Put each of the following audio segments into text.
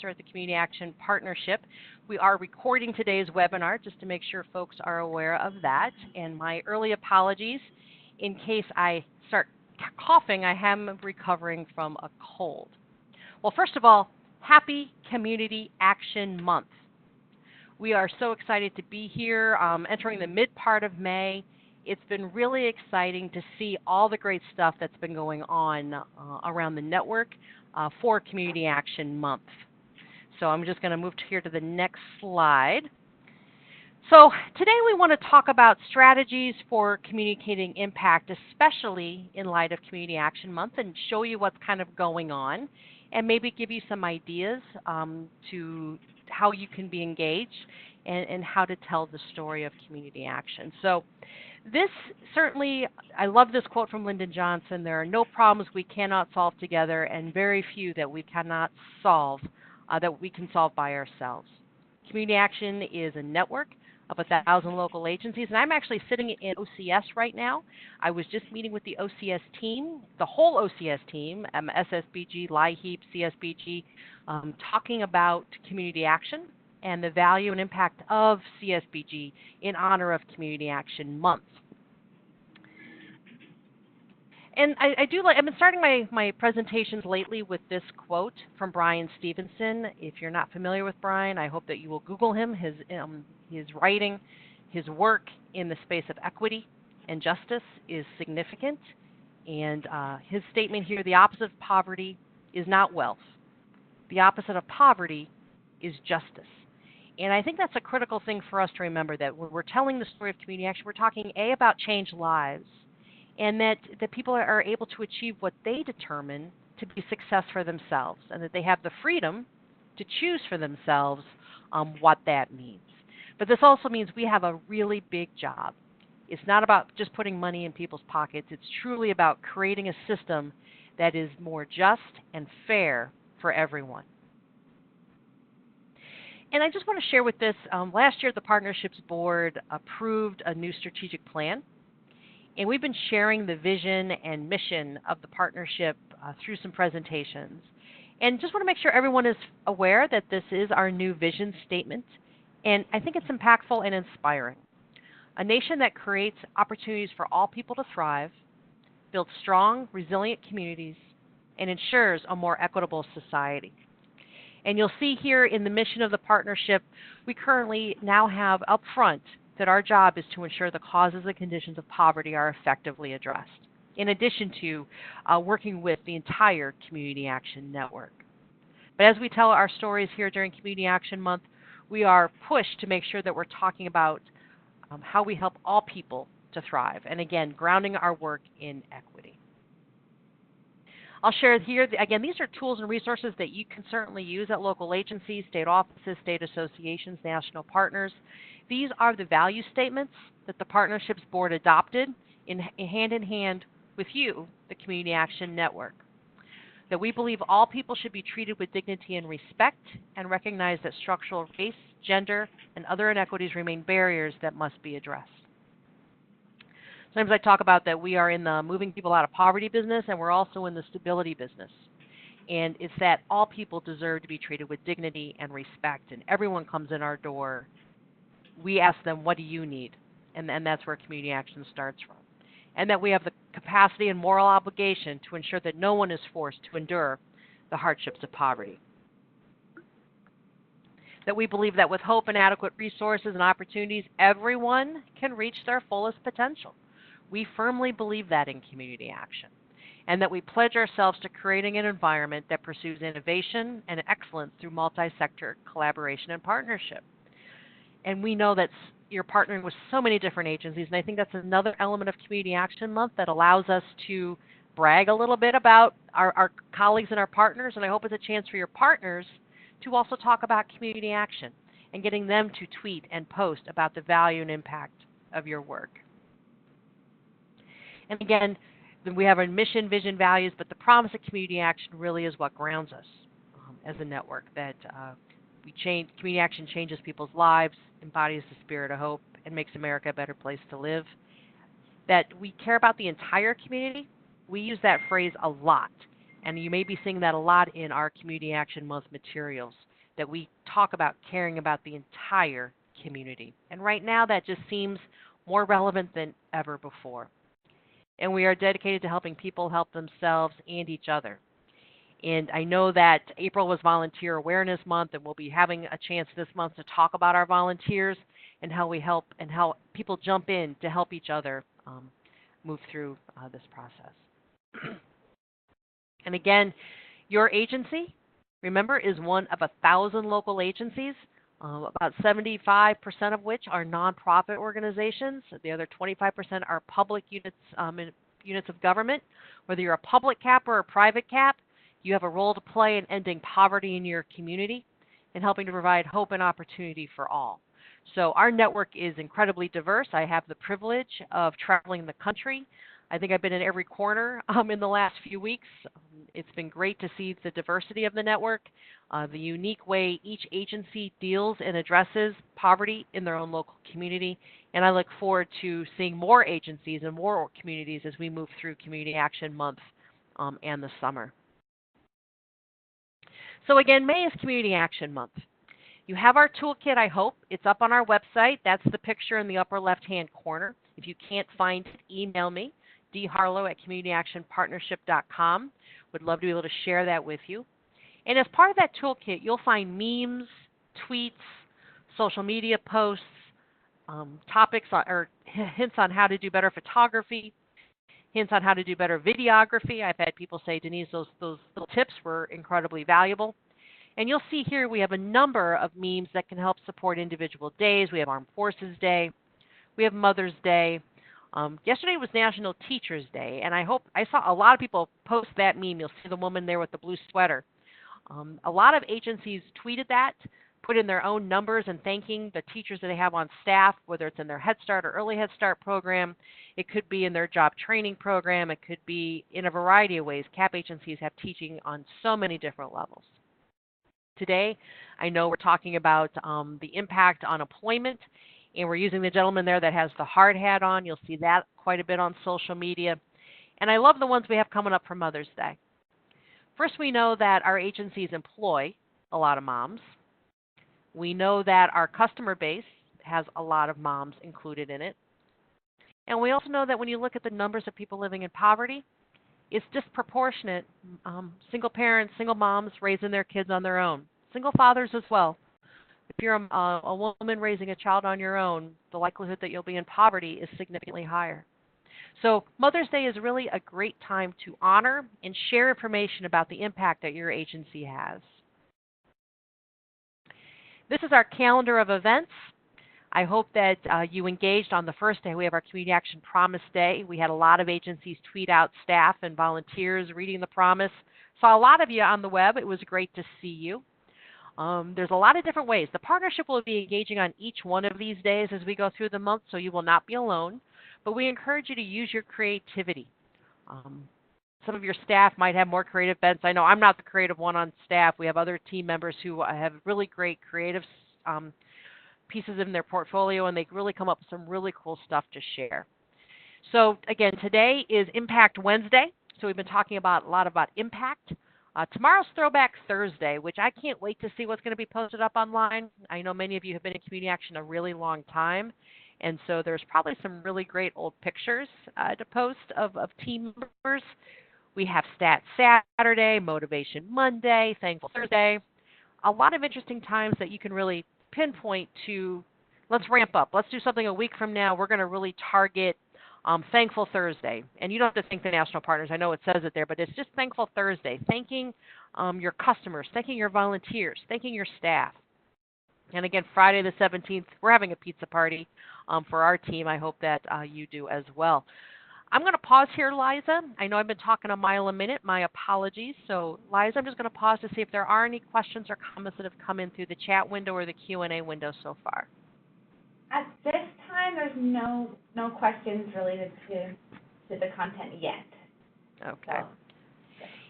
at the Community Action Partnership. We are recording today's webinar just to make sure folks are aware of that. And my early apologies in case I start coughing. I am recovering from a cold. Well, first of all, happy Community Action Month. We are so excited to be here, entering the mid part of May. It's been really exciting to see all the great stuff that's been going on around the network for Community Action Month. So I'm just going to move here to the next slide. So today we want to talk about strategies for communicating impact, especially in light of Community Action Month, and show you what's kind of going on, and maybe give you some ideas to how you can be engaged and how to tell the story of community action. So this certainly, I love this quote from Lyndon Johnson: there are no problems we cannot solve together, and very few that we cannot solve that we can solve by ourselves. Community Action is a network of 1,000 local agencies, and I'm actually sitting in OCS right now. I was just meeting with the OCS team, the whole OCS team, SSBG, LIHEAP, CSBG, talking about community action and the value and impact of CSBG in honor of Community Action Month. And I've been starting my presentations lately with this quote from Bryan Stevenson. If you're not familiar with Bryan, I hope that you will Google him. His writing, his work in the space of equity and justice is significant. And his statement here: the opposite of poverty is not wealth. The opposite of poverty is justice. And I think that's a critical thing for us to remember, that when we're telling the story of community action, we're talking about changed lives, and that people are able to achieve what they determine to be success for themselves, and that they have the freedom to choose for themselves what that means. But this also means we have a really big job. It's not about just putting money in people's pockets. It's truly about creating a system that is more just and fair for everyone. And I just want to share with this, last year the Partnerships Board approved a new strategic plan. And we've been sharing the vision and mission of the partnership through some presentations. And just want to make sure everyone is aware that this is our new vision statement. And I think it's impactful and inspiring. A nation that creates opportunities for all people to thrive, builds strong, resilient communities, and ensures a more equitable society. And you'll see here in the mission of the partnership, we currently now have up front that our job is to ensure the causes and conditions of poverty are effectively addressed, in addition to working with the entire Community Action Network. But as we tell our stories here during Community Action Month, we are pushed to make sure that we're talking about how we help all people to thrive, and again, grounding our work in equity. I'll share here, again, these are tools and resources that you can certainly use at local agencies, state offices, state associations, national partners. These are the value statements that the Partnerships Board adopted hand in hand with you, the Community Action Network. That we believe all people should be treated with dignity and respect, and recognize that structural race, gender, and other inequities remain barriers that must be addressed. Sometimes I talk about that we are in the moving people out of poverty business, and we're also in the stability business. And it's that all people deserve to be treated with dignity and respect, and everyone comes in our door. We ask them, what do you need? And that's where community action starts from. And that we have the capacity and moral obligation to ensure that no one is forced to endure the hardships of poverty. That we believe that with hope and adequate resources and opportunities, everyone can reach their fullest potential. We firmly believe that in community action, and that we pledge ourselves to creating an environment that pursues innovation and excellence through multi-sector collaboration and partnership. And we know that you're partnering with so many different agencies, and I think that's another element of Community Action Month that allows us to brag a little bit about our colleagues and our partners, and I hope it's a chance for your partners to also talk about community action and getting them to tweet and post about the value and impact of your work. And again, we have our mission, vision, values, but the promise of community action really is what grounds us as a network, that community action changes people's lives, embodies the spirit of hope, and makes America a better place to live. That we care about the entire community. We use that phrase a lot, And you may be seeing that a lot in our Community Action Month materials, that we talk about caring about the entire community. And right now that just seems more relevant than ever before. And we are dedicated to helping people help themselves and each other. And I know that April was Volunteer Awareness Month, and we'll be having a chance this month to talk about our volunteers and how we help and how people jump in to help each other move through this process. And again, your agency, remember, is one of 1,000 local agencies, about 75% of which are nonprofit organizations. The other 25% are public units of government. Whether you're a public CAP or a private CAP, you have a role to play in ending poverty in your community and helping to provide hope and opportunity for all. So our network is incredibly diverse. I have the privilege of traveling the country. I think I've been in every corner in the last few weeks. It's been great to see the diversity of the network, the unique way each agency deals and addresses poverty in their own local community. And I look forward to seeing more agencies and more communities as we move through Community Action Month and the summer. So again, May is Community Action Month. You have our toolkit, I hope. It's up on our website. That's the picture in the upper left-hand corner. If you can't find it, email me, dharlow@communityactionpartnership.com. Would love to be able to share that with you. And as part of that toolkit, you'll find memes, tweets, social media posts, topics or hints on how to do better photography, hints on how to do better videography. I've had people say, Denise, those little tips were incredibly valuable. And you'll see here we have a number of memes that can help support individual days. We have Armed Forces Day. We have Mother's Day. Yesterday was National Teachers Day, and I saw a lot of people post that meme. You'll see the woman there with the blue sweater. A lot of agencies tweeted that, put in their own numbers and thanking the teachers that they have on staff, whether it's in their Head Start or Early Head Start program. It could be in their job training program. It could be in a variety of ways. CAP agencies have teaching on so many different levels. Today, I know we're talking about the impact on employment, and we're using the gentleman there that has the hard hat on. You'll see that quite a bit on social media. And I love the ones we have coming up for Mother's Day. First, we know that our agencies employ a lot of moms. We know that our customer base has a lot of moms included in it. And we also know that when you look at the numbers of people living in poverty, it's disproportionate. Single parents, single moms raising their kids on their own. Single fathers as well. If you're a woman raising a child on your own, the likelihood that you'll be in poverty is significantly higher. So Mother's Day is really a great time to honor and share information about the impact that your agency has. This is our calendar of events. I hope that you engaged on the first day. We have our Community Action Promise Day. We had a lot of agencies tweet out staff and volunteers reading the promise. Saw a lot of you on the web. It was great to see you. There's a lot of different ways. The partnership will be engaging on each one of these days as we go through the month, so you will not be alone. But we encourage you to use your creativity. Some of your staff might have more creative bents. I know I'm not the creative one on staff. We have other team members who have really great creative pieces in their portfolio, and they really come up with some really cool stuff to share. So again, today is Impact Wednesday. So we've been talking a lot about impact. Tomorrow's Throwback Thursday, which I can't wait to see what's going to be posted up online. I know many of you have been in community action a really long time, and so there's probably some really great old pictures to post of team members. We have Stat Saturday, Motivation Monday, Thankful Thursday. A lot of interesting times that you can really pinpoint to. Let's ramp up. Let's do something a week from now. We're going to really target Thankful Thursday. And you don't have to thank the national partners. I know it says it there, but it's just Thankful Thursday. Thanking your customers, thanking your volunteers, thanking your staff. And again, Friday the 17th, we're having a pizza party for our team. I hope that you do as well. I'm going to pause here, Liza. I know I've been talking a mile a minute. My apologies. So, Liza, I'm just going to pause to see if there are any questions or comments that have come in through the chat window or the Q&A window so far. At this time, there's no questions related to the content yet. Okay. So,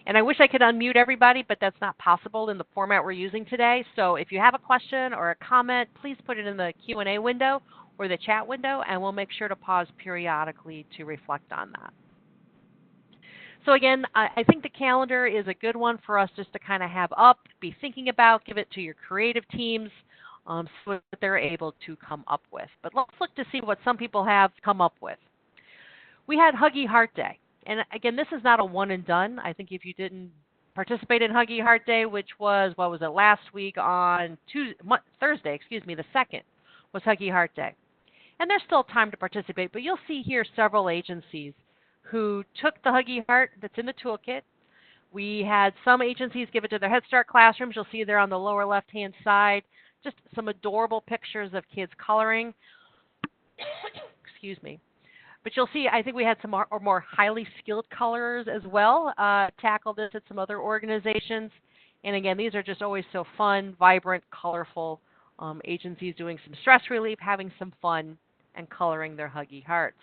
and I wish I could unmute everybody, but that's not possible in the format we're using today. So if you have a question or a comment, please put it in the Q&A window or the chat window, and we'll make sure to pause periodically to reflect on that. So again, I think the calendar is a good one for us just to kind of have up, be thinking about, give it to your creative teams, see what they're able to come up with. But let's look to see what some people have come up with. We had Huggy Heart Day. And again, this is not a one and done. I think if you didn't participate in Huggy Heart Day, which was, what was it, last week on Thursday, the 2nd, was Huggy Heart Day. And there's still time to participate, but you'll see here several agencies who took the Huggy Heart that's in the toolkit. We had some agencies give it to their Head Start classrooms. You'll see there on the lower left-hand side just some adorable pictures of kids coloring. Excuse me. But you'll see, I think we had some more highly skilled colorers as well tackle this at some other organizations. And again, these are just always so fun, vibrant, colorful agencies doing some stress relief, having some fun, and coloring their Huggy Hearts.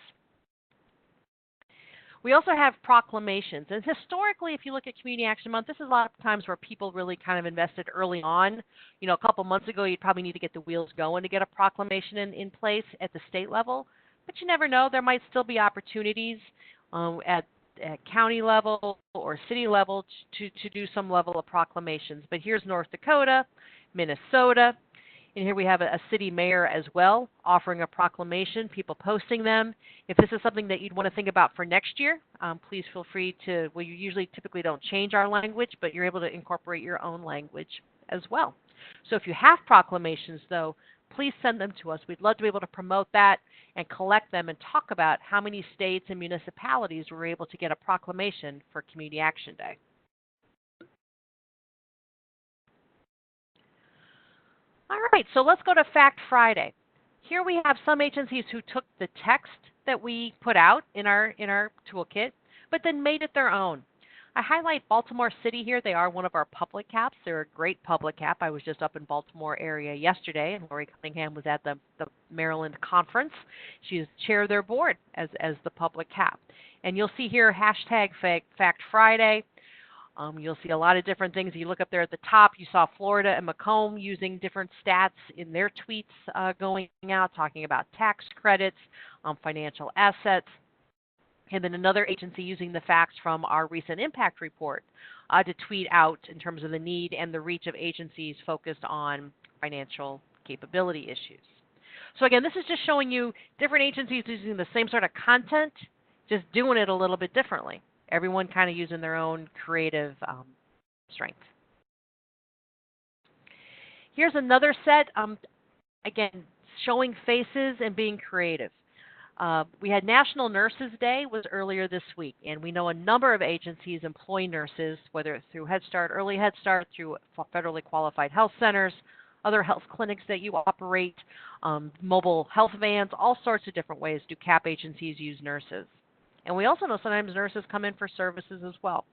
We also have proclamations. And historically, if you look at Community Action Month, this is a lot of times where people really kind of invested early on. You know, a couple months ago, you'd probably need to get the wheels going to get a proclamation in place at the state level. But you never know. There might still be opportunities at county level or city level to do some level of proclamations. But here's North Dakota, Minnesota. And here we have a city mayor as well offering a proclamation, people posting them. If this is something that you'd want to think about for next year, please feel free to, well, you usually typically don't change our language, but you're able to incorporate your own language as well. So if you have proclamations, though, please send them to us. We'd love to be able to promote that and collect them and talk about how many states and municipalities were able to get a proclamation for Community Action Day. All right, so let's go to Fact Friday. Here we have some agencies who took the text that we put out in our toolkit, but then made it their own. I highlight Baltimore City here. They are one of our public caps. They're a great public cap. I was just up in Baltimore area yesterday, and Lori Cunningham was at the Maryland conference. She's chair of their board as the public cap. And you'll see here hashtag Fact Friday. You'll see a lot of different things. You look up there at the top, you saw Florida and Macomb using different stats in their tweets going out, talking about tax credits, financial assets. And then another agency using the facts from our recent impact report to tweet out in terms of the need and the reach of agencies focused on financial capability issues. So again, this is just showing you different agencies using the same sort of content, just doing it a little bit differently. Everyone kind of using their own creative strength. Here's another set, again, showing faces and being creative. We had National Nurses Day was earlier this week, and we know a number of agencies employ nurses, whether it's through Head Start, Early Head Start, through federally qualified health centers, other health clinics that you operate, mobile health vans, all sorts of different ways do CAP agencies use nurses. And we also know sometimes nurses come in for services as well.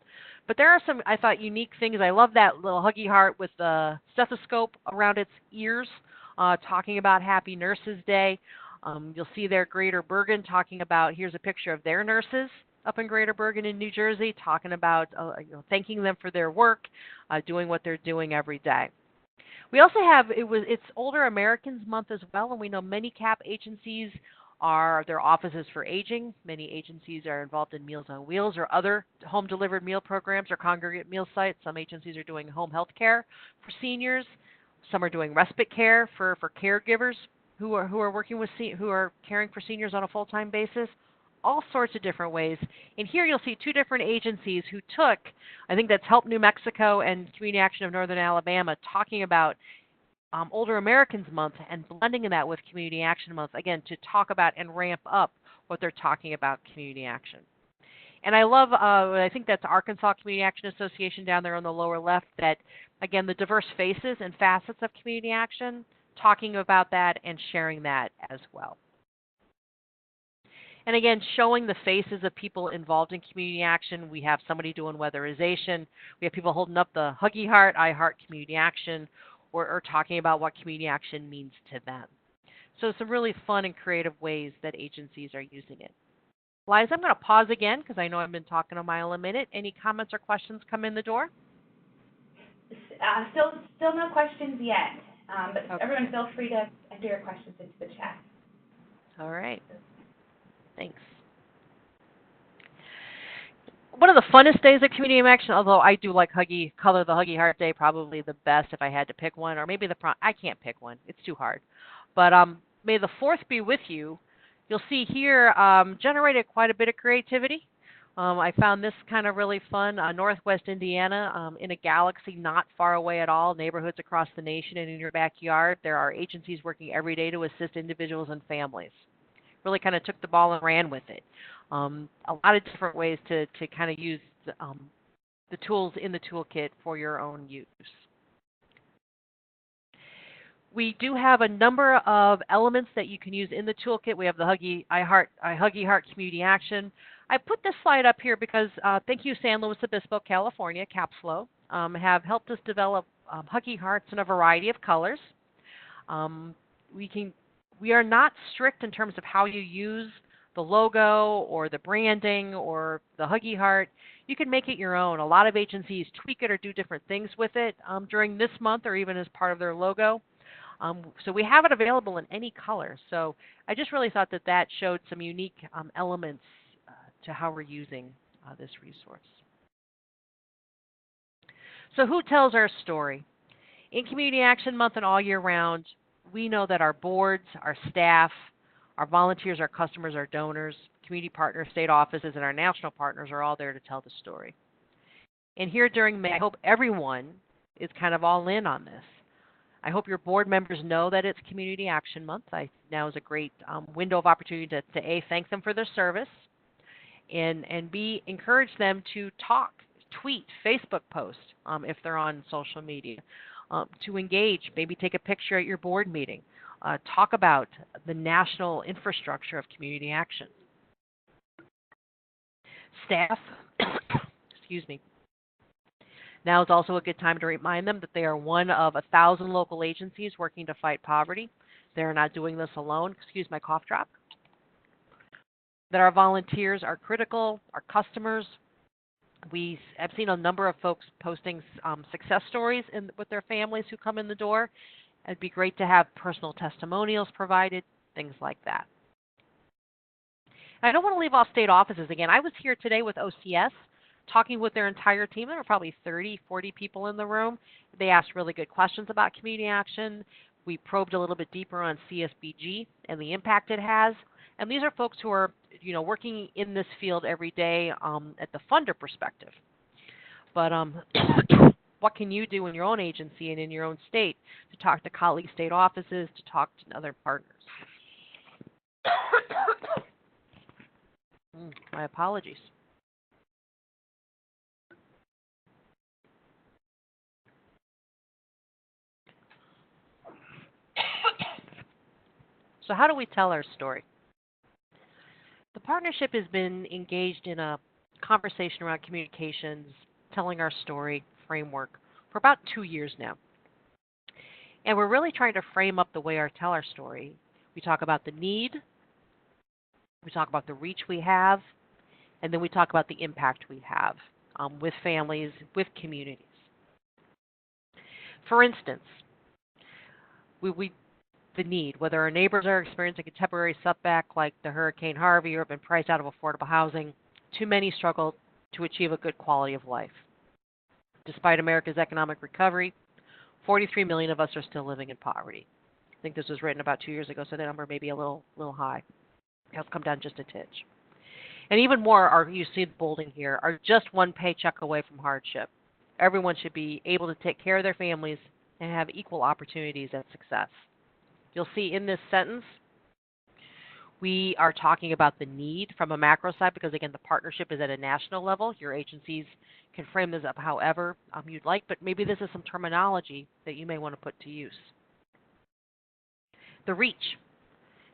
But there are some, I thought, unique things. I love that little Huggy Heart with the stethoscope around its ears, talking about Happy Nurses Day. You'll see there Greater Bergen talking about, here's a picture of their nurses up in Greater Bergen in New Jersey, talking about thanking them for their work, doing what they're doing every day. We also have, it's Older Americans Month as well, and we know many CAP agencies are their offices for aging. Many agencies are involved in Meals on Wheels or other home-delivered meal programs or congregate meal sites. Some agencies are doing home health care for seniors. Some are doing respite care for caregivers who are working with who are caring for seniors on a full-time basis. All sorts of different ways. And here you'll see two different agencies who took, I think that's Help New Mexico and Community Action of Northern Alabama, talking about Older Americans Month and blending that with Community Action Month, again, to talk about and ramp up what they're talking about community action. And I love, I think that's Arkansas Community Action Association down there on the lower left, that, again, the diverse faces and facets of community action, talking about that and sharing that as well. And again, showing the faces of people involved in community action. We have somebody doing weatherization. We have people holding up the Huggy Heart, I Heart Community Action, or talking about what community action means to them. So some really fun and creative ways that agencies are using it. Liza, I'm going to pause again because I know I've been talking a mile a minute. Any comments or questions come in the door? Still no questions yet, but okay. Everyone feel free to enter your questions into the chat. All right. Thanks. one of the funnest days of community action, although I do like color the Huggy Heart Day probably the best if I had to pick one, or maybe I can't pick one. It's too hard. But may the fourth be with you. You'll see here generated quite a bit of creativity. I found this kind of really fun. Northwest Indiana, in a galaxy not far away at all, neighborhoods across the nation and in your backyard, there are agencies working every day to assist individuals and families. Really kind of took the ball and ran with it. A lot of different ways to kind of use the tools in the toolkit for your own use. We do have a number of elements that you can use in the toolkit. We have the Huggy Heart Community Action. I put this slide up here because thank you, San Luis Obispo, California, Capslo, have helped us develop Huggy Hearts in a variety of colors. We are not strict in terms of how you use the logo or the branding or the Huggy Heart. You can make it your own. A lot of agencies tweak it or do different things with it during this month or even as part of their logo. So we have it available in any color. So I just really thought that that showed some unique elements to how we're using this resource. So who tells our story? In Community Action Month and all year round, we know that our boards, our staff, our volunteers, our customers, our donors, community partners, state offices, and our national partners are all there to tell the story. And here during May, I hope everyone is kind of all in on this. I hope your board members know that it's Community Action Month. Now is a great window of opportunity to A, thank them for their service, and B, encourage them to talk, tweet, Facebook post if they're on social media, to engage, maybe take a picture at your board meeting, talk about the national infrastructure of community action. Staff, excuse me. Now is also a good time to remind them that they are one of 1,000 local agencies working to fight poverty. They are not doing this alone. Excuse my cough drop. That our volunteers are critical, our customers. We have seen a number of folks posting success stories with their families who come in the door. It'd be great to have personal testimonials provided, things like that. I don't want to leave off state offices again. I was here today with OCS talking with their entire team. There were probably 30, 40 people in the room. They asked really good questions about community action. We probed a little bit deeper on CSBG and the impact it has. And these are folks who are, working in this field every day at the funder perspective. But what can you do in your own agency and in your own state to talk to colleague state offices, to talk to other partners? My apologies. So how do we tell our story? The partnership has been engaged in a conversation around communications, telling our story framework for about 2 years now. And we're really trying to frame up the way we tell our story. We talk about the need, we talk about the reach we have, and then we talk about the impact we have with families, with communities. For instance, the need, whether our neighbors are experiencing a temporary setback like the Hurricane Harvey or have been priced out of affordable housing, too many struggle to achieve a good quality of life. Despite America's economic recovery, 43 million of us are still living in poverty. I think this was written about 2 years ago, so the number may be a little high. It's come down just a titch. And even more, you see the bolding here, are just one paycheck away from hardship. Everyone should be able to take care of their families and have equal opportunities at success. You'll see in this sentence, we are talking about the need from a macro side because, again, the partnership is at a national level. Your agencies can frame this up however you'd like, but maybe this is some terminology that you may want to put to use. The reach.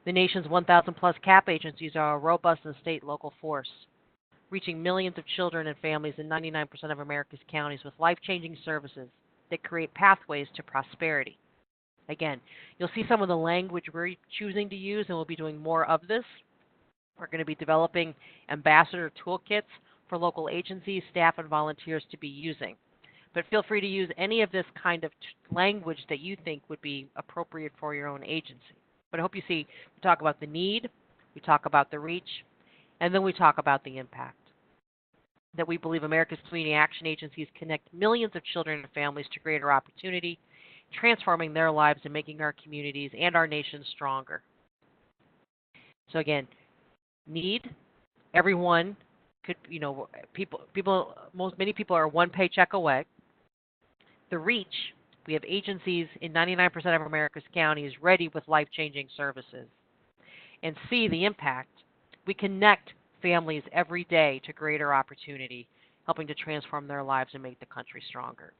The nation's 1,000-plus CAP agencies are a robust and state local force, reaching millions of children and families in 99% of America's counties with life-changing services that create pathways to prosperity. Again, you'll see some of the language we're choosing to use, and we'll be doing more of this. We're going to be developing ambassador toolkits for local agencies, staff, and volunteers to be using. But feel free to use any of this kind of language that you think would be appropriate for your own agency. But I hope you see, we talk about the need, we talk about the reach, and then we talk about the impact. that we believe America's community action agencies connect millions of children and families to greater opportunity, transforming their lives and making our communities and our nation stronger. So again, need, everyone could, many people are one paycheck away. The reach, we have agencies in 99% of America's counties ready with life-changing services. And C, the impact, we connect families every day to greater opportunity, helping to transform their lives and make the country stronger.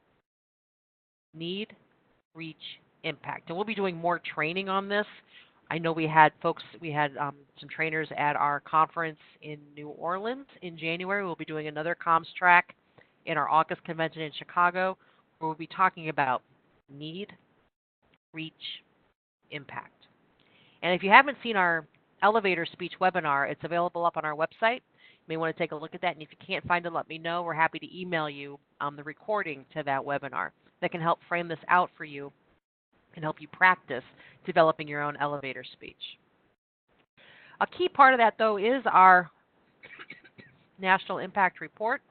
Need, reach, impact. And we'll be doing more training on this. I know we had some trainers at our conference in New Orleans in January. We'll be doing another comms track in our August convention in Chicago, where we'll be talking about need, reach, impact. And if you haven't seen our elevator speech webinar, it's available up on our website. You may want to take a look at that. And if you can't find it, let me know. We're happy to email you the recording to that webinar that can help frame this out for you and help you practice developing your own elevator speech. A key part of that, though, is our National Impact Report.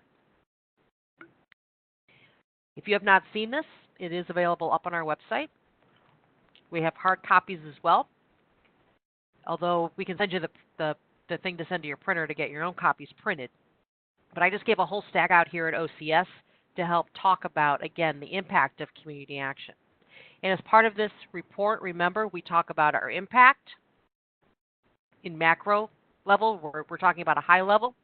If you have not seen this, it is available up on our website. We have hard copies as well, although we can send you the thing to send to your printer to get your own copies printed. But I just gave a whole stack out here at OCS to help talk about, again, the impact of community action. And as part of this report, remember, we talk about our impact in macro level. We're talking about a high level.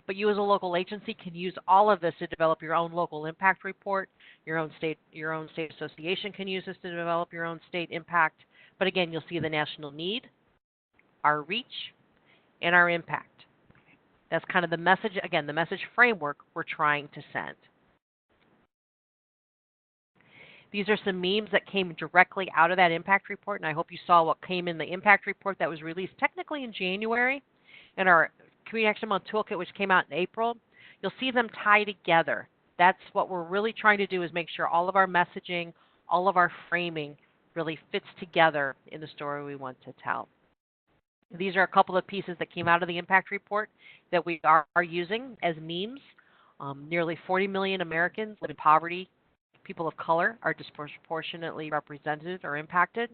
But you as a local agency can use all of this to develop your own local impact report. Your own state association can use this to develop your own state impact. But again, you'll see the national need, our reach, and our impact. That's kind of the message, again, the message framework we're trying to send. These are some memes that came directly out of that impact report, and I hope you saw what came in the impact report that was released technically in January, and our Community Action Month Toolkit, which came out in April. You'll see them tie together. That's what we're really trying to do, is make sure all of our messaging, all of our framing really fits together in the story we want to tell. These are a couple of pieces that came out of the impact report that we are using as memes. Nearly 40 million Americans live in poverty. People of color are disproportionately represented or impacted.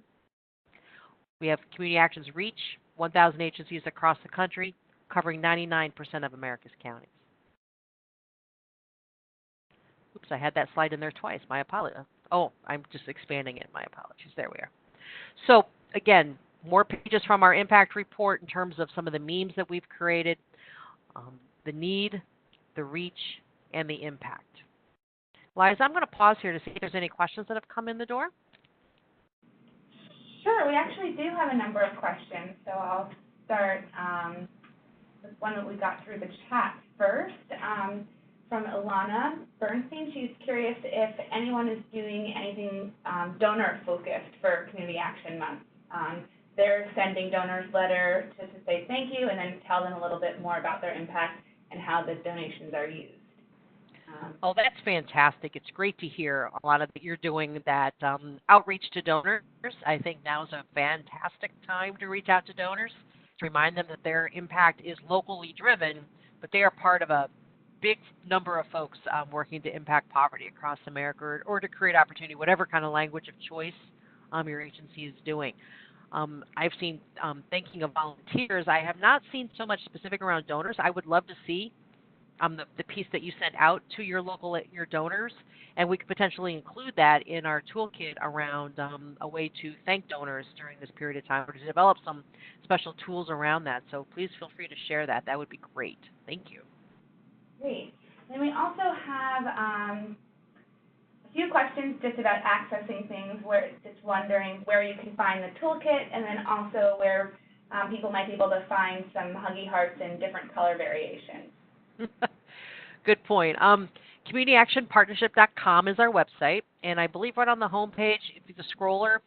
We have Community Action's reach, 1,000 agencies across the country, covering 99% of America's counties. Oops, I had that slide in there twice. My apologies. Oh, I'm just expanding it. My apologies. There we are. So, again, more pages from our impact report in terms of some of the memes that we've created, the need, the reach, and the impact. Liza, I'm going to pause here to see if there's any questions that have come in the door. Sure, we actually do have a number of questions, so I'll start with one that we got through the chat first. From Ilana Bernstein, she's curious if anyone is doing anything donor-focused for Community Action Month. They're sending donors letter to say thank you and then tell them a little bit more about their impact and how the donations are used. Oh, that's fantastic. It's great to hear a lot of that you're doing that outreach to donors. I think now is a fantastic time to reach out to donors, to remind them that their impact is locally driven, but they are part of a big number of folks working to impact poverty across America or to create opportunity, whatever kind of language of choice your agency is doing. I've seen, thinking of volunteers, I have not seen so much specific around donors. I would love to see the piece that you sent out to your donors, and we could potentially include that in our toolkit around a way to thank donors during this period of time, or to develop some special tools around that. So please feel free to share that. That would be great. Thank you. Great. Then we also have a few questions just about accessing things, where just wondering where you can find the toolkit, and then also where people might be able to find some Huggy Hearts in different color variations. Good point. CommunityActionPartnership.com is our website, and I believe right on the home page, if the scroller,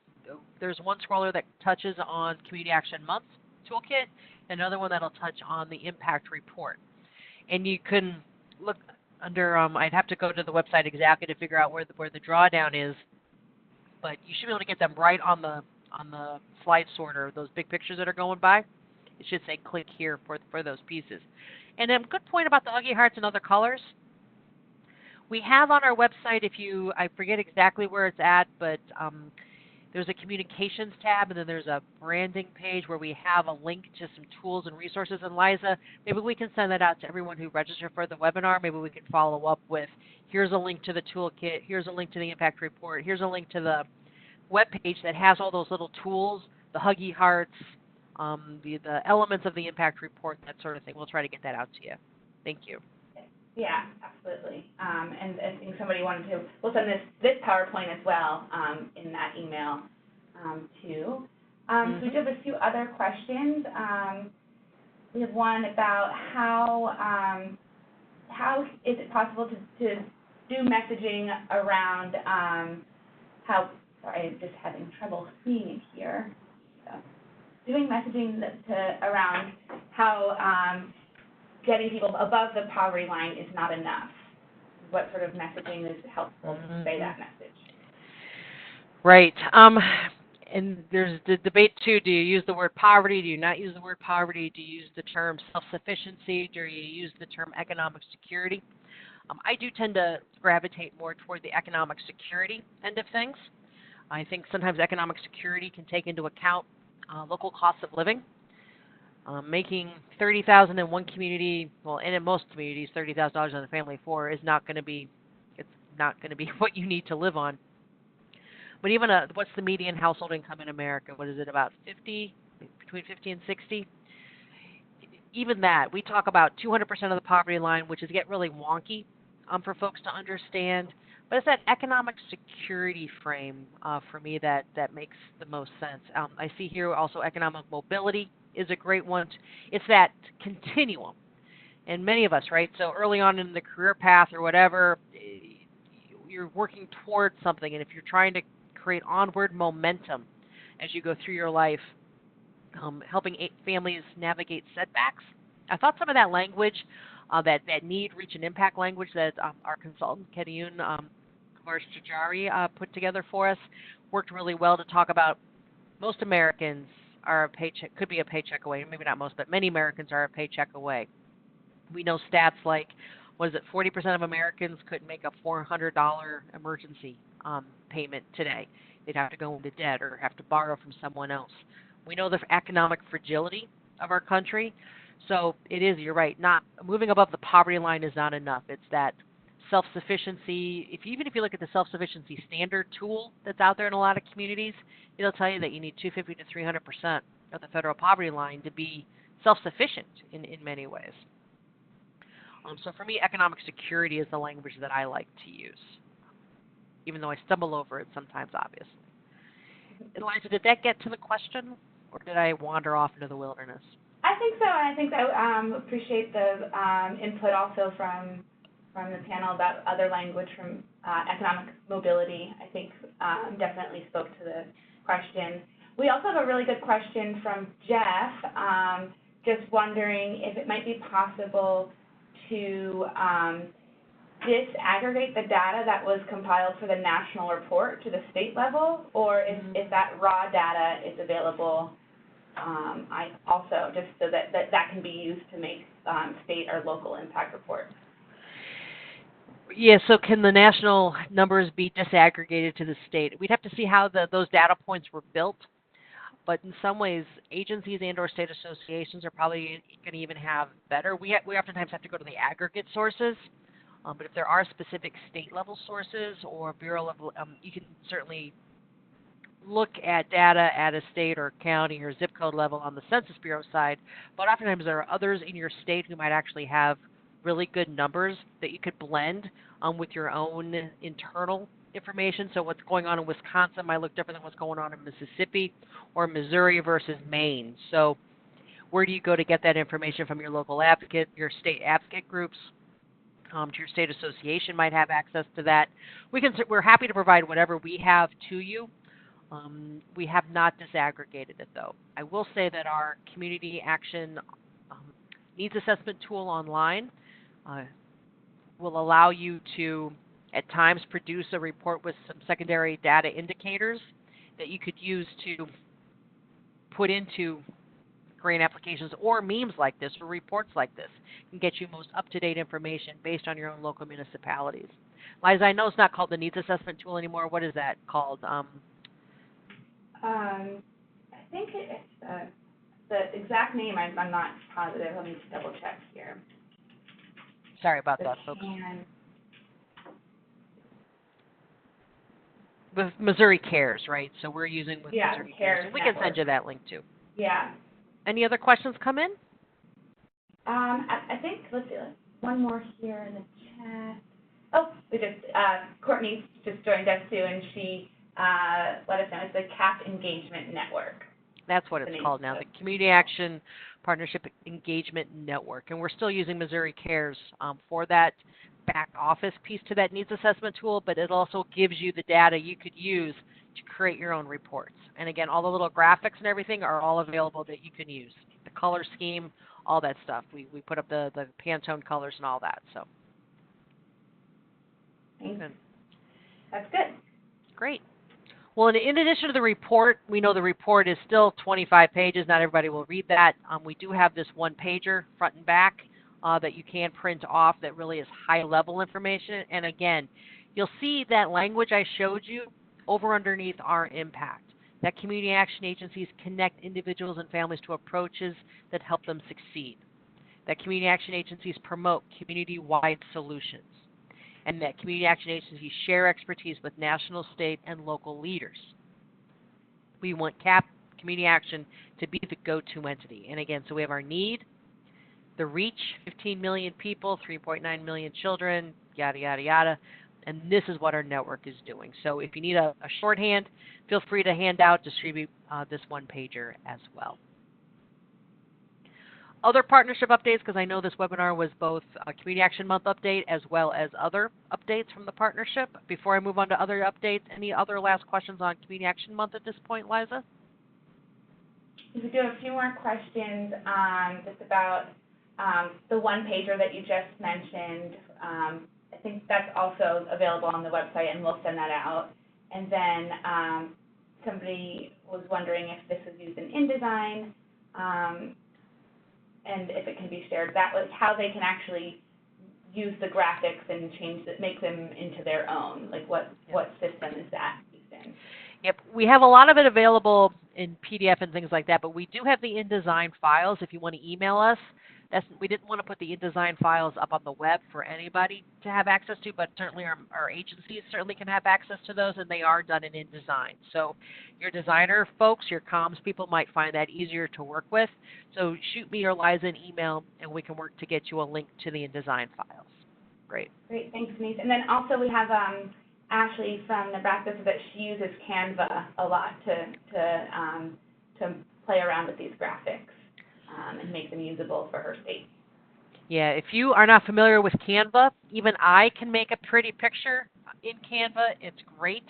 there's one scroller that touches on Community Action Month Toolkit, another one that'll touch on the Impact Report. And you can look under, I'd have to go to the website exactly to figure out where the drawdown is, but you should be able to get them right on the slide sorter, those big pictures that are going by. it should say click here for those pieces. And a good point about the Huggy Hearts and other colors. We have on our website, I forget exactly where it's at, but there's a communications tab, and then there's a branding page where we have a link to some tools and resources. And Liza, maybe we can send that out to everyone who registered for the webinar. Maybe we can follow up with, here's a link to the toolkit, here's a link to the impact report, here's a link to the webpage that has all those little tools, the Huggy Hearts, the elements of the impact report, that sort of thing. We'll try to get that out to you. Thank you. Yeah, absolutely. And I think somebody wanted to, we'll send this PowerPoint as well in that email too. So we do have a few other questions. We have one about how is it possible to do messaging around sorry, I'm just having trouble seeing here. So, doing messaging around how getting people above the poverty line is not enough. What sort of messaging is helpful to say that message? Right. And there's the debate, too. Do you use the word poverty? Do you not use the word poverty? Do you use the term self-sufficiency? Do you use the term economic security? I do tend to gravitate more toward the economic security end of things. I think sometimes economic security can take into account local cost of living. Making $30,000 in one community, well, and in most communities, $30,000 on a family of four is not going to be, it's not going to be what you need to live on. But even what's the median household income in America? What is it, about 50, between 50 and 60? Even that, we talk about 200% of the poverty line, which is get really wonky for folks to understand. But it's that economic security frame for me that makes the most sense. I see here also economic mobility is a great one. It's that continuum. And many of us, right? So early on in the career path or whatever, you're working towards something. And if you're trying to create onward momentum as you go through your life, helping families navigate setbacks. I thought some of that language, that need, reach, and impact language that our consultant, Kediyun Kvarshajari, put together for us, worked really well to talk about most Americans are a paycheck, could be a paycheck away, maybe not most, but many Americans are a paycheck away. We know stats like, 40% of Americans couldn't make a $400 emergency payment today. They'd have to go into debt or have to borrow from someone else. We know the economic fragility of our country. So it is, you're right, not moving above the poverty line is not enough. It's that self-sufficiency. Even if you look at the self-sufficiency standard tool that's out there in a lot of communities, it'll tell you that you need 250 to 300% of the federal poverty line to be self-sufficient in many ways. So for me, economic security is the language that I like to use, even though I stumble over it sometimes, obviously. Eliza, did that get to the question, or did I wander off into the wilderness? I think so, and I think I appreciate the input also from the panel about other language from economic mobility. I think definitely spoke to the question. We also have a really good question from Jeff, just wondering if it might be possible to disaggregate the data that was compiled for the national report to the state level, or if that raw data is available also, just so that can be used to make state or local impact reports. Yeah, so can the national numbers be disaggregated to the state? We'd have to see how those data points were built, but in some ways, agencies and or state associations are probably going to even have better. We oftentimes have to go to the aggregate sources, but if there are specific state-level sources or bureau-level, you can certainly look at data at a state or county or zip code level on the Census Bureau side, but oftentimes there are others in your state who might actually have really good numbers that you could blend with your own internal information. So what's going on in Wisconsin might look different than what's going on in Mississippi or Missouri versus Maine. So where do you go to get that information from? Your local advocate, your state advocate groups, to your state association might have access to that. We're happy to provide whatever we have to you. We have not disaggregated it, though. I will say that our community action needs assessment tool online will allow you to, at times, produce a report with some secondary data indicators that you could use to put into grant applications or memes like this or reports like this can get you most up-to-date information based on your own local municipalities. Liza, I know it's not called the Needs Assessment Tool anymore. What is that called? I think it's the exact name. I'm not positive. Let me just double check here. Sorry about that, folks. With Missouri Cares, right? So we're using with Missouri Cares. We can send you that link too. Yeah. Any other questions come in? I think, let's see, one more here in the chat. Oh, Courtney just joined us too, and she let us know it's the CAP Engagement Network. That's what it's called now, the Community Action Partnership Engagement Network. And we're still using Missouri Cares for that back office piece to that needs assessment tool, but it also gives you the data you could use to create your own reports. And again, all the little graphics and everything are all available that you can use. The color scheme, all that stuff. We put up the Pantone colors and all that. So. Thanks. That's good. Great. Well, in addition to the report, we know the report is still 25 pages. Not everybody will read that. We do have this one-pager, front and back, that you can print off that really is high-level information. And again, you'll see that language I showed you over underneath our impact, that community action agencies connect individuals and families to approaches that help them succeed, that community action agencies promote community-wide solutions, and that community action agencies share expertise with national, state, and local leaders. We want CAP, Community Action, to be the go-to entity. And again, so we have our need, the reach, 15 million people, 3.9 million children, yada, yada, yada. And this is what our network is doing. So if you need a shorthand, feel free to hand out, distribute this one-pager as well. Other partnership updates, because I know this webinar was both a Community Action Month update as well as other updates from the partnership. Before I move on to other updates, any other last questions on Community Action Month at this point, Liza? We do have a few more questions just about the one-pager that you just mentioned. I think that's also available on the website, and we'll send that out. And then somebody was wondering if this was used in InDesign. And if it can be shared, that was how they can actually use the graphics and make them into their own. Like what system is that used in? Yep, we have a lot of it available in PDF and things like that, but we do have the InDesign files if you want to email us. We didn't want to put the InDesign files up on the web for anybody to have access to, but certainly our agencies certainly can have access to those, and they are done in InDesign. So your designer folks, your comms people might find that easier to work with. So shoot me or Liza an email, and we can work to get you a link to the InDesign files. Great. Great, thanks, Denise. And then also we have Ashley from Nebraska said that she uses Canva a lot to play around with these graphics. And make them usable for her state. Yeah, if you are not familiar with Canva, even I can make a pretty picture in Canva. It's great.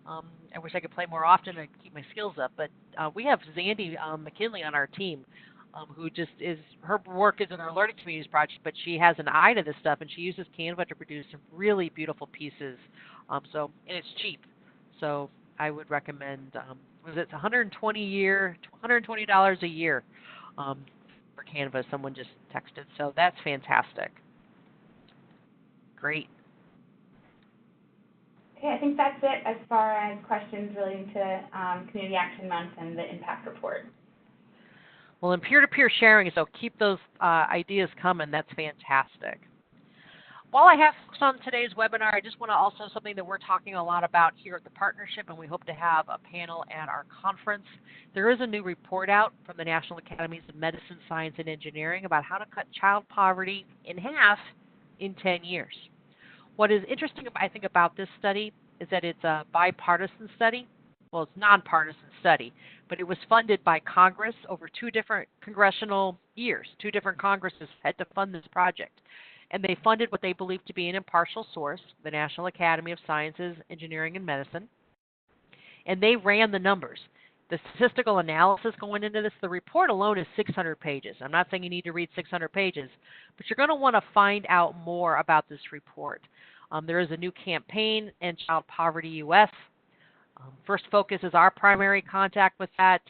I wish I could play more often to keep my skills up, but we have Zandy McKinley on our team who just is, her work is in our Learning Communities project, but she has an eye to this stuff, and she uses Canva to produce some really beautiful pieces. And it's cheap. So I would recommend, it's $120 a year. For Canva, someone just texted, so that's fantastic. Great. Okay, I think that's it as far as questions relating to Community Action Month and the impact report. Well, and peer-to-peer sharing, so keep those ideas coming. That's fantastic. While I have folks on today's webinar, I just want to also something that we're talking a lot about here at the partnership, and we hope to have a panel at our conference. There is a new report out from the National Academies of Medicine, Science, and Engineering about how to cut child poverty in half in 10 years. What is interesting, I think, about this study is that it's a bipartisan study. Well, it's nonpartisan study, but it was funded by Congress over 2 different congressional years. 2 different Congresses had to fund this project. And they funded what they believe to be an impartial source, the National Academy of Sciences, Engineering, and Medicine. And they ran the numbers. The statistical analysis going into this, the report alone is 600 pages. I'm not saying you need to read 600 pages, but you're going to want to find out more about this report. There is a new campaign, End Child Poverty US. First Focus is our primary contact with that,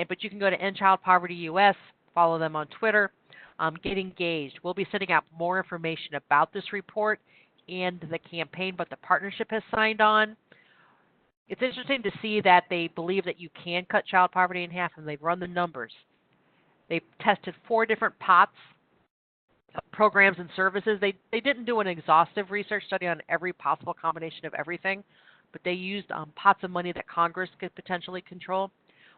but you can go to End Child Poverty US Follow them on Twitter. Get engaged. We'll be sending out more information about this report and the campaign, but the partnership has signed on. It's interesting to see that they believe that you can cut child poverty in half, and they've run the numbers. They've tested 4 different pots of programs and services. They didn't do an exhaustive research study on every possible combination of everything, but they used pots of money that Congress could potentially control.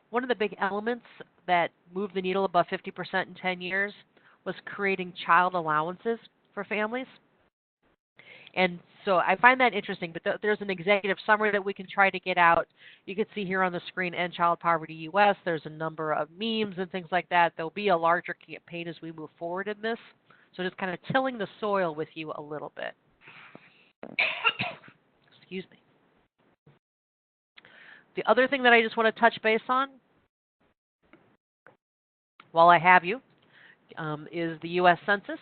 One of the big elements that moved the needle above 50% in 10 years was creating child allowances for families. And so I find that interesting, but there's an executive summary that we can try to get out. You can see here on the screen, End Child Poverty US. There's a number of memes and things like that. There'll be a larger campaign as we move forward in this. So just kind of tilling the soil with you a little bit. Excuse me. The other thing that I just want to touch base on, while I have you, is the U.S. Census.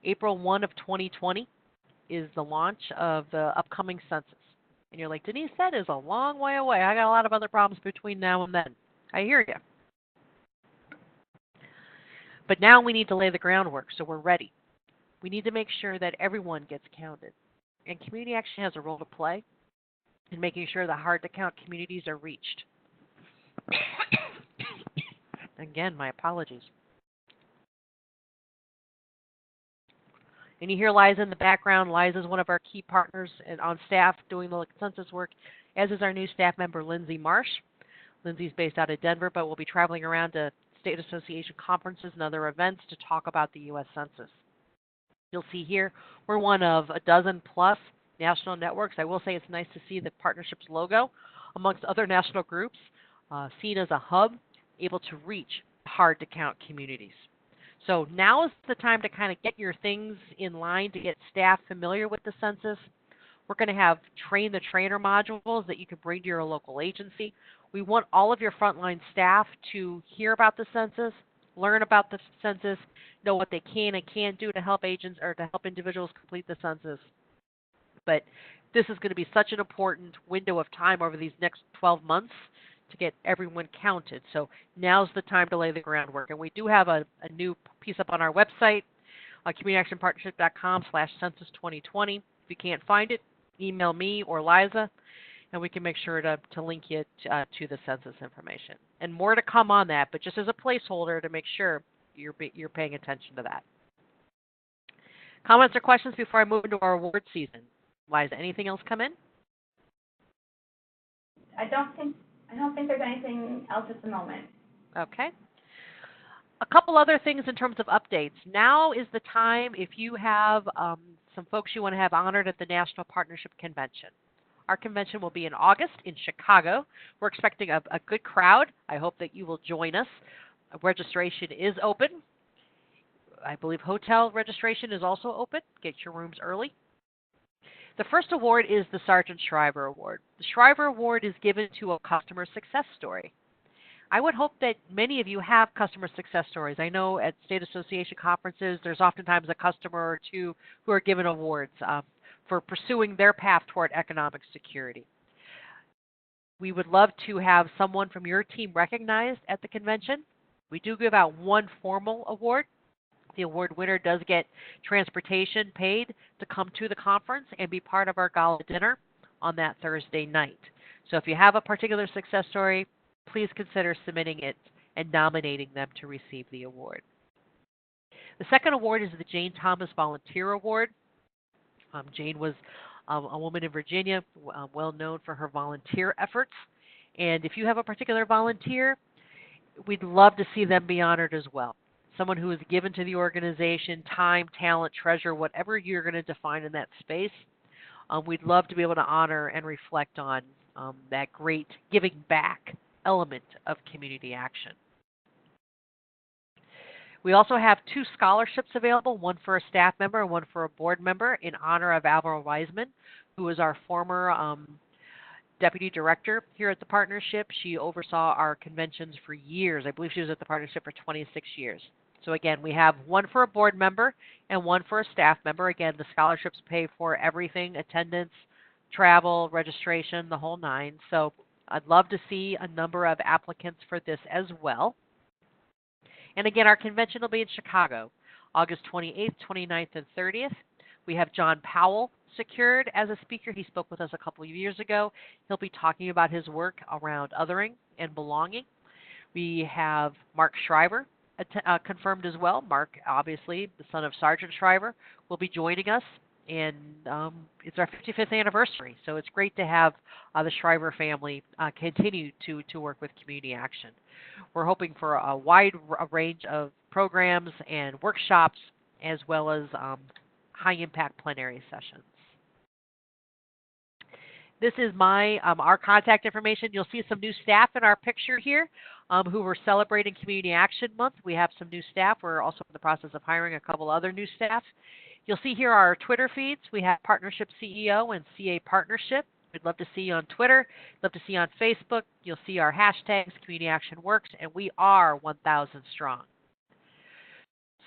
April 1 of 2020 is the launch of the upcoming census. And you're like, Denise, that is a long way away. I got a lot of other problems between now and then. I hear you. But now we need to lay the groundwork, so we're ready. We need to make sure that everyone gets counted. And community action has a role to play in making sure the hard-to-count communities are reached. Again, my apologies. And you hear Liza in the background. Liza is one of our key partners and on staff doing the census work, as is our new staff member, Lindsay Marsh. Lindsay's based out of Denver, but will be traveling around to State Association conferences and other events to talk about the U.S. Census. You'll see here we're one of a dozen plus national networks. I will say it's nice to see the partnership's logo amongst other national groups, seen as a hub, able to reach hard-to-count communities. So now is the time to kind of get your things in line to get staff familiar with the census. We're going to have train the trainer modules that you can bring to your local agency. We want all of your frontline staff to hear about the census, learn about the census, know what they can and can't do to help agents or to help individuals complete the census. But this is going to be such an important window of time over these next 12 months to get everyone counted. So now's the time to lay the groundwork. And we do have a new piece up on our website, communityactionpartnership.com/census2020. If you can't find it, email me or Liza, and we can make sure to link you to the census information. And more to come on that, but just as a placeholder to make sure you're paying attention to that. Comments or questions before I move into our award season? Liza, anything else come in? I don't think there's anything else at the moment. Okay. A couple other things in terms of updates. Now is the time if you have some folks you want to have honored at the National Partnership Convention. Our convention will be in August in Chicago. We're expecting a good crowd. I hope that you will join us. Registration is open. I believe hotel registration is also open. Get your rooms early. The first award is the Sergeant Shriver Award. The Shriver Award is given to a customer success story. I would hope that many of you have customer success stories. I know at State Association conferences, there's oftentimes a customer or two who are given awards for pursuing their path toward economic security. We would love to have someone from your team recognized at the convention. We do give out one formal award. The award winner does get transportation paid to come to the conference and be part of our gala dinner on that Thursday night. So if you have a particular success story, please consider submitting it and nominating them to receive the award. The second award is the Jane Thomas Volunteer Award. Jane was a woman in Virginia, well known for her volunteer efforts. And if you have a particular volunteer, we'd love to see them be honored as well. Someone who is given to the organization time, talent, treasure, whatever you're going to define in that space. We'd love to be able to honor and reflect on that great giving back element of community action. We also have 2 scholarships available, one for a staff member and one for a board member in honor of Alvaro Wiseman, who is our former deputy director here at the partnership. She oversaw our conventions for years. I believe she was at the partnership for 26 years. So again, we have one for a board member and one for a staff member. Again, the scholarships pay for everything, attendance, travel, registration, the whole nine. So I'd love to see a number of applicants for this as well. And again, our convention will be in Chicago, August 28th, 29th, and 30th. We have John Powell secured as a speaker. He spoke with us a couple of years ago. He'll be talking about his work around othering and belonging. We have Mark Shriver confirmed as well. Mark, obviously, the son of Sergeant Shriver, will be joining us. And it's our 55th anniversary, so it's great to have the Shriver family continue to work with Community Action. We're hoping for a wide range of programs and workshops, as well as high-impact plenary sessions. This is our contact information. You'll see some new staff in our picture here who were celebrating Community Action Month. We have some new staff. We're also in the process of hiring a couple other new staff. You'll see here our Twitter feeds. We have Partnership CEO and CA Partnership. We'd love to see you on Twitter. Love to see you on Facebook. You'll see our hashtags, Community Action Works, and we are 1,000 strong.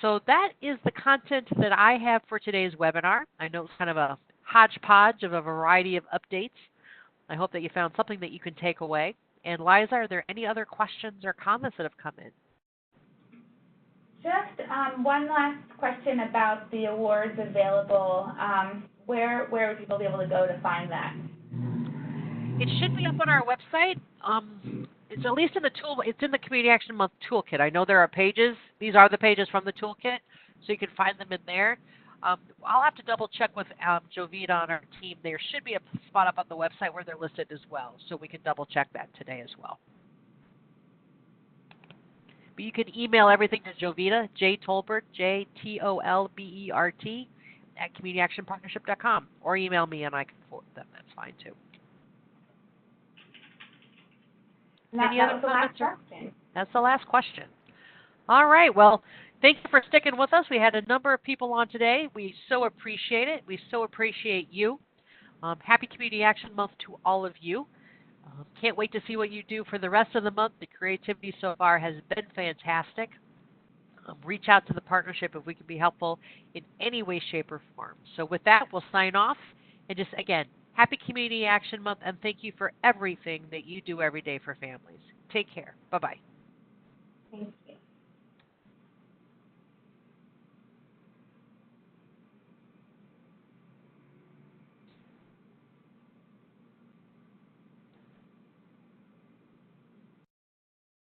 So that is the content that I have for today's webinar. I know it's kind of a hodgepodge of a variety of updates. I hope that you found something that you can take away. And Liza, are there any other questions or comments that have come in? Just one last question about the awards available. Where would people be able to go to find that? It should be up on our website. It's at least in the tool. It's in the Community Action Month toolkit. I know there are pages. These are the pages from the toolkit, so you can find them in there. I'll have to double check with Jovita on our team. There should be a spot up on the website where they're listed as well, so we can double check that today as well. But you can email everything to Jovita, Tolbert, JTOLBERT, @communityactionpartnership.com, or email me and I can forward them. That's fine too. Any other comments? That's the last question. All right. Well, thank you for sticking with us. We had a number of people on today. We so appreciate it. We so appreciate you. Happy Community Action Month to all of you. Can't wait to see what you do for the rest of the month. The creativity so far has been fantastic. Reach out to the partnership if we can be helpful in any way, shape, or form. So with that, we'll sign off. And just, again, happy Community Action Month, and thank you for everything that you do every day for families. Take care. Bye-bye. Thank you.